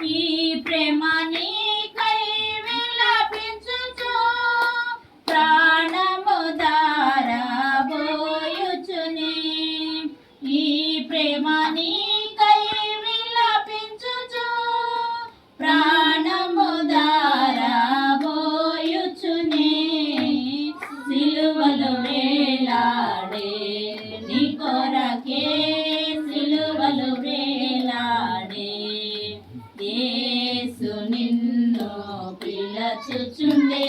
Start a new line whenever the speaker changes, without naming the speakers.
ఈ ప్రేమ నీకై విలపించుచు ప్రాణము దారబోయుచునే ఈ ప్రేమ నీకై విలపించుచు ప్రాణము దారబోయుచునే సిలువలో వేలాడే నీ కొరకే సిలువలో వేలాడే యేసు నిన్ను పిలచుచుండే